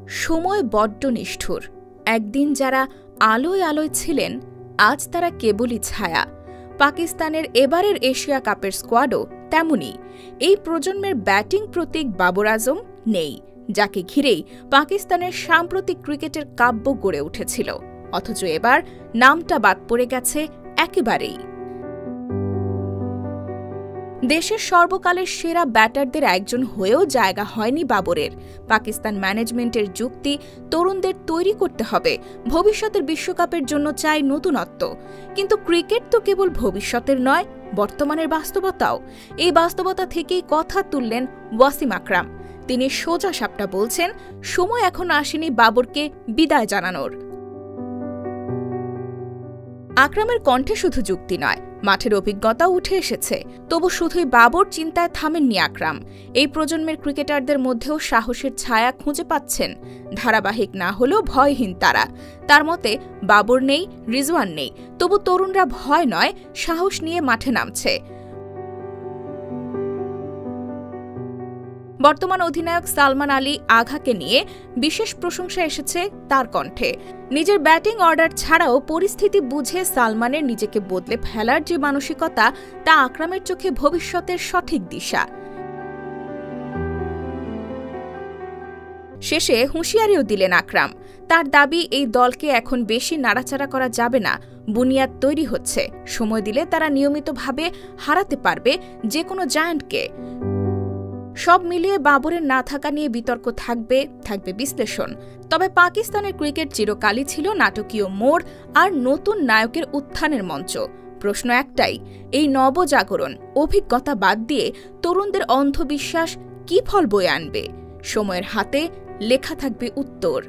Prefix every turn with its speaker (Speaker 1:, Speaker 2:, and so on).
Speaker 1: সময় বড্ড নিষ্ঠুর। একদিন যারা আলোয় আলোয় ছিলেন, আজ তারা কেবলই ছায়া। পাকিস্তানের এবারের এশিয়া কাপের স্কোয়াডও তেমনই। এই প্রজন্মের ব্যাটিং প্রতীক বাবর আজম নেই, যাকে ঘিরেই পাকিস্তানের সাম্প্রতিক ক্রিকেটের কাব্য গড়ে উঠেছিল। অথচ এবার নামটা বাদ পড়ে গেছে একেবারেই। দেশের সর্বকালের সেরা ব্যাটারদের একজন হয়েও জায়গা হয়নি বাবরের। পাকিস্তান ম্যানেজমেন্টের যুক্তি, তরুণদের তৈরি করতে হবে, ভবিষ্যতের বিশ্বকাপের জন্য চাই নতুনত্ব। কিন্তু ক্রিকেট তো কেবল ভবিষ্যতের নয়, বর্তমানের বাস্তবতাও। এই বাস্তবতা থেকেই কথা তুললেন ওয়াসিম আকরাম। তিনি সোজা সাপটা বলছেন, সময় এখনো আসেনি বাবরকে বিদায় জানানোর। আকরামের কণ্ঠে শুধু যুক্তি নয়, মাঠের অভিজ্ঞতাও উঠে এসেছে। তবু শুধুই বাবর চিন্তায় থামেননি আকরাম। এই প্রজন্মের ক্রিকেটারদের মধ্যেও সাহসের ছায়া খুঁজে পাচ্ছেন। ধারাবাহিক না হলেও ভয়হীন তারা। তার মতে, বাবর নেই, রিজওয়ান নেই, তবু তরুণরা ভয় নয়, সাহস নিয়ে মাঠে নামছে। বর্তমান অধিনায়ক সালমান আলী আঘাকে নিয়ে বিশেষ প্রশংসা এসেছে তার কণ্ঠে। নিজের ব্যাটিং অর্ডার ছাড়াও পরিস্থিতি বুঝে সালমানের নিজেকে বদলে ফেলার যে মানসিকতা, তা আকরামের চোখে ভবিষ্যতের সঠিক দিশা। শেষে হুঁশিয়ারিও দিলেন আকরাম। তার দাবি, এই দলকে এখন বেশি নাড়াচাড়া করা যাবে না। বুনিয়াদ তৈরি হচ্ছে, সময় দিলে তারা নিয়মিতভাবে হারাতে পারবে যে কোনো জায়ান্টকে। সব মিলিয়ে বাবরের না থাকা নিয়ে বিতর্ক থাকবে বিশ্লেষণ। তবে পাকিস্তানের ক্রিকেট চিরকালই ছিল নাটকীয় মোড় আর নতুন নায়কের উত্থানের মঞ্চ। প্রশ্ন একটাই, এই নবজাগরণ অভিজ্ঞতা বাদ দিয়ে তরুণদের অন্ধবিশ্বাস কি ফল বয়ে আনবে? সময়ের হাতে লেখা থাকবে উত্তর।